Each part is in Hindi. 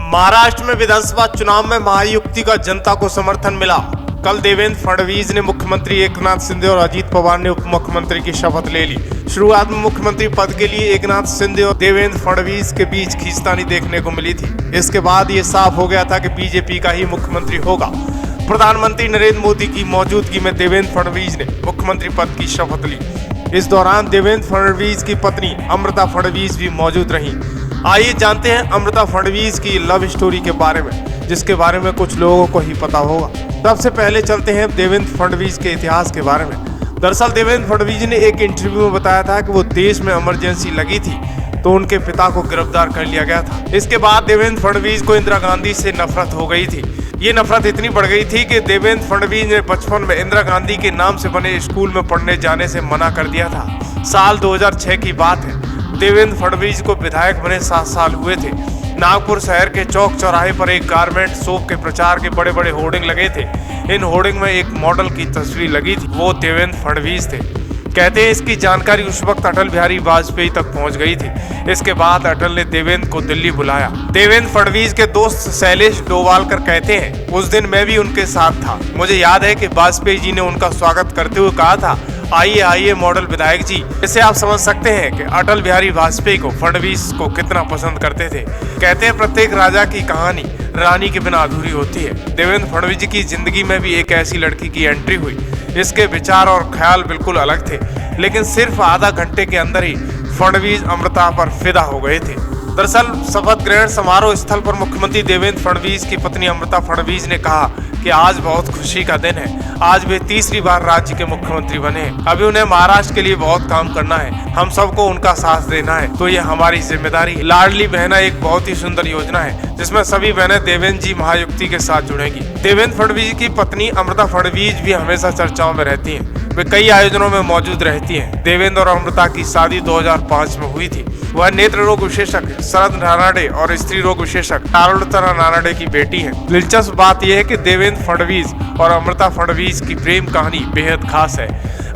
महाराष्ट्र में विधानसभा चुनाव में महायुति का जनता को समर्थन मिला। कल देवेंद्र फडणवीस ने मुख्यमंत्री एकनाथ शिंदे और अजीत पवार ने उप मुख्यमंत्री की शपथ ले ली। शुरुआत में मुख्यमंत्री पद के लिए एकनाथ शिंदे और देवेंद्र फडणवीस के बीच खींचतानी देखने को मिली थी। इसके बाद ये साफ हो गया था कि बीजेपी का ही मुख्यमंत्री होगा। प्रधानमंत्री नरेंद्र मोदी की मौजूदगी में देवेंद्र फडणवीस ने मुख्यमंत्री पद की शपथ ली। इस दौरान देवेंद्र फडणवीस की पत्नी अमृता फडणवीस भी मौजूद रहीं। आइए जानते हैं अमृता फडणवीस की लव स्टोरी के बारे में, जिसके बारे में कुछ लोगों को ही पता होगा। सबसे पहले चलते हैं देवेंद्र फडणवीस के इतिहास के बारे में। दरअसल देवेंद्र फडणवीस ने एक इंटरव्यू में बताया था कि वो देश में इमरजेंसी लगी थी तो उनके पिता को गिरफ्तार कर लिया गया था। इसके बाद देवेंद्र फडणवीस को इंदिरा गांधी से नफरत हो गई थी। ये नफरत इतनी बढ़ गई थी कि देवेंद्र फडणवीस ने बचपन में इंदिरा गांधी के नाम से बने स्कूल में पढ़ने जाने से मना कर दिया था। साल 2006 की बात है। देवेंद्र फडणवीस को विधायक बने 7 साल हुए थे। नागपुर शहर के चौक चौराहे पर एक गारमेंट शॉप के प्रचार के बड़े बड़े होर्डिंग लगे थे। इन होर्डिंग में एक मॉडल की तस्वीर लगी थी, वो देवेंद्र फडणवीस थे। कहते हैं इसकी जानकारी उस वक्त अटल बिहारी वाजपेयी तक पहुंच गई थी। इसके बाद अटल ने देवेंद्र को दिल्ली बुलाया। देवेंद्र फडणवीस के दोस्त शैलेश डोवालकर कहते हैं, उस दिन मैं भी उनके साथ था। मुझे याद है कि वाजपेयी जी ने उनका स्वागत करते हुए कहा था, आइए आइए मॉडल विधायक जी। इससे आप समझ सकते हैं कि अटल बिहारी वाजपेयी को फडणवीस को कितना पसंद करते थे। कहते हैं प्रत्येक राजा की कहानी रानी के बिना अधूरी होती है। देवेंद्र फडणवीस जी की जिंदगी में भी एक ऐसी लड़की की एंट्री हुई। इसके विचार और ख्याल बिल्कुल अलग थे, लेकिन सिर्फ आधा घंटे के अंदर ही फडणवीस अमृता पर फिदा हो गए थे। दरअसल शपथ ग्रहण समारोह स्थल पर मुख्यमंत्री देवेंद्र फडणवीस की पत्नी अमृता फडणवीस ने कहा कि आज बहुत खुशी का दिन है। आज वे तीसरी बार राज्य के मुख्यमंत्री बने हैं। अभी उन्हें महाराष्ट्र के लिए बहुत काम करना है। हम सबको उनका साथ देना है, तो ये हमारी जिम्मेदारी है। लाडली बहना एक बहुत ही सुंदर योजना है जिसमें सभी बहनें देवेंद्र जी महायुति के साथ जुड़ेंगी। देवेंद्र फडणवीस की पत्नी अमृता फडणवीस भी हमेशा चर्चाओं में रहती हैं। वे कई आयोजनों में मौजूद रहती हैं। देवेंद्र और अमृता की शादी 2005 में हुई थी। वह नेत्र रोग विशेषज्ञ शरद नानाडे और स्त्री रोग विशेषज्ञ आरुलता नानाडे की बेटी है। दिलचस्प बात यह है कि देवेंद्र फडणवीस और अमृता फडणवीस की प्रेम कहानी बेहद खास है।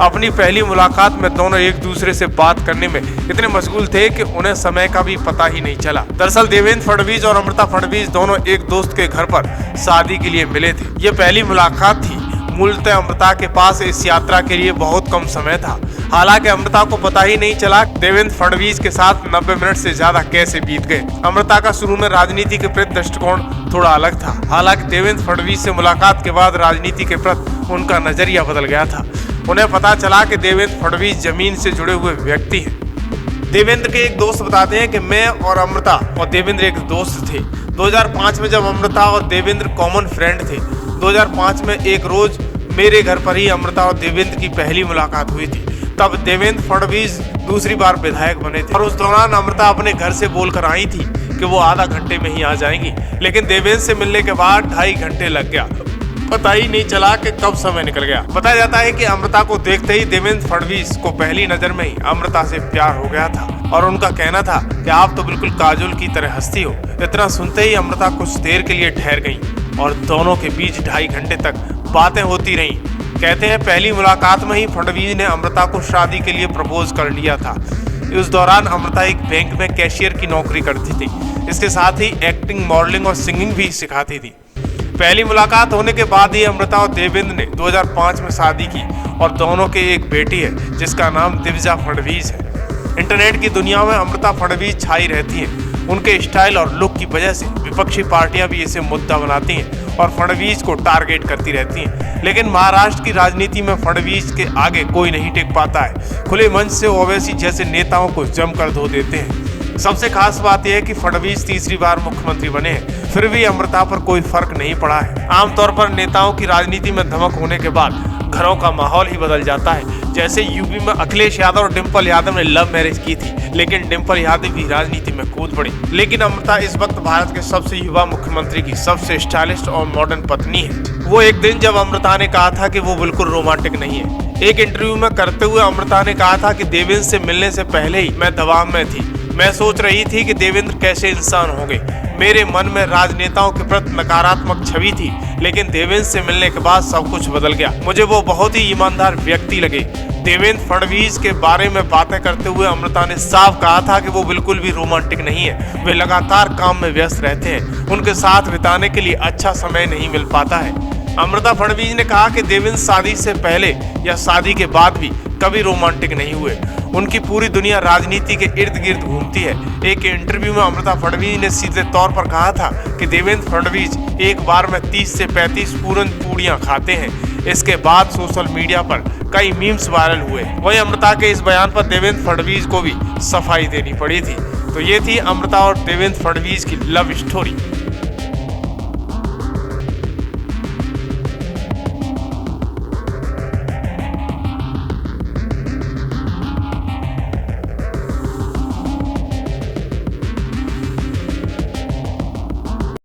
अपनी पहली मुलाकात में दोनों एक दूसरे से बात करने में इतने मशगूल थे कि उन्हें समय का भी पता ही नहीं चला। दरअसल देवेंद्र फडणवीस और अमृता फडणवीस दोनों एक दोस्त के घर पर शादी के लिए मिले थे। ये पहली मुलाकात थी। मूलतः अमृता के पास इस यात्रा के लिए बहुत कम समय था। हालांकि अमृता को पता ही नहीं चला देवेंद्र फडणवीस के साथ 90 मिनट से ज्यादा कैसे बीत गए। अमृता का शुरू में राजनीति के प्रति दृष्टिकोण थोड़ा अलग था। हालांकि देवेंद्र फडणवीस से मुलाकात के बाद राजनीति के प्रति उनका नजरिया बदल गया था। उन्हें पता चला कि देवेंद्र फडणवीस जमीन से जुड़े हुए व्यक्ति हैं। देवेंद्र के एक दोस्त बताते हैं कि मैं और अमृता और देवेंद्र एक दोस्त थे। 2005 में जब अमृता और देवेंद्र कॉमन फ्रेंड थे। 2005 में एक रोज मेरे घर पर ही अमृता और देवेंद्र की पहली मुलाकात हुई थी। तब देवेंद्र फडणवीस दूसरी बार विधायक बने थे और उस दौरान अमृता अपने घर से बोलकर आई थी कि वो आधा घंटे में ही आ जाएंगी, लेकिन देवेंद्र से मिलने के बाद 2.5 घंटे लग गया। पता ही नहीं चला कि कब समय निकल गया। बताया जाता है कि अमृता को देखते ही देवेंद्र फडणवीस को पहली नजर में ही अमृता से प्यार हो गया था और उनका कहना था कि आप तो बिल्कुल काजोल की तरह हंसती हो। इतना सुनते ही अमृता कुछ देर के लिए ठहर गईं और दोनों के बीच 2.5 घंटे तक बातें होती रहीं। कहते हैं पहली मुलाकात में ही फडणवीस ने अमृता को शादी के लिए प्रपोज कर लिया था। उस दौरान अमृता एक बैंक में कैशियर की नौकरी करती थी। इसके साथ ही एक्टिंग, मॉडलिंग और सिंगिंग भी सिखाती थी। पहली मुलाकात होने के बाद ही अमृता और देवेंद्र ने 2005 में शादी की और दोनों के एक बेटी है जिसका नाम दिव्या फडणवीस है। इंटरनेट की दुनिया में अमृता फडणवीस छाई रहती हैं। उनके स्टाइल और लुक की वजह से विपक्षी पार्टियां भी इसे मुद्दा बनाती हैं और फडणवीस को टारगेट करती रहती हैं। लेकिन महाराष्ट्र की राजनीति में फडणवीस के आगे कोई नहीं टिक पाता है। खुले मंच से ओवैसी जैसे नेताओं को जमकर धो देते हैं। सबसे खास बात यह है कि फडणवीस तीसरी बार मुख्यमंत्री बने हैं, फिर भी अमृता पर कोई फर्क नहीं पड़ा है। आमतौर पर नेताओं की राजनीति में धमक होने के बाद घरों का माहौल ही बदल जाता है। जैसे यूपी में अखिलेश यादव और डिम्पल यादव ने लव मैरिज की थी, लेकिन डिम्पल यादव भी राजनीति में कूद पड़ी। लेकिन अमृता इस वक्त भारत के सबसे युवा मुख्यमंत्री की सबसे स्टाइलिश और मॉडर्न पत्नी है। वो एक दिन जब अमृता ने कहा था कि वो बिल्कुल रोमांटिक नहीं है। एक इंटरव्यू में करते हुए अमृता ने कहा था कि देवेंद्र से मिलने से पहले ही मैं दबाव में थी। मैं सोच रही थी कि देवेंद्र कैसे इंसान होंगे। मेरे मन में राजनेताओं के प्रति नकारात्मक छवि थी, लेकिन देवेंद्र से मिलने के बाद सब कुछ बदल गया। मुझे वो बहुत ही ईमानदार व्यक्ति लगे। देवेंद्र फडणवीस के बारे में बातें करते हुए अमृता ने साफ कहा था कि वो बिल्कुल भी रोमांटिक नहीं है, वे लगातार काम में व्यस्त रहते हैं, उनके साथ बिताने के लिए अच्छा समय नहीं मिल पाता है। अमृता फडणवीस ने कहा कि देवेंद्र शादी से पहले या शादी के बाद भी कभी रोमांटिक नहीं हुए, उनकी पूरी दुनिया राजनीति के इर्द गिर्द घूमती है। एक इंटरव्यू में अमृता फडणवीस ने सीधे तौर पर कहा था कि देवेंद्र फडणवीस एक बार में 30 से 35 पूरन पूड़ियां खाते हैं। इसके बाद सोशल मीडिया पर कई मीम्स वायरल हुए। वहीं अमृता के इस बयान पर देवेंद्र फडणवीस को भी सफाई देनी पड़ी थी। तो ये थी अमृता और देवेंद्र फडणवीस की लव स्टोरी।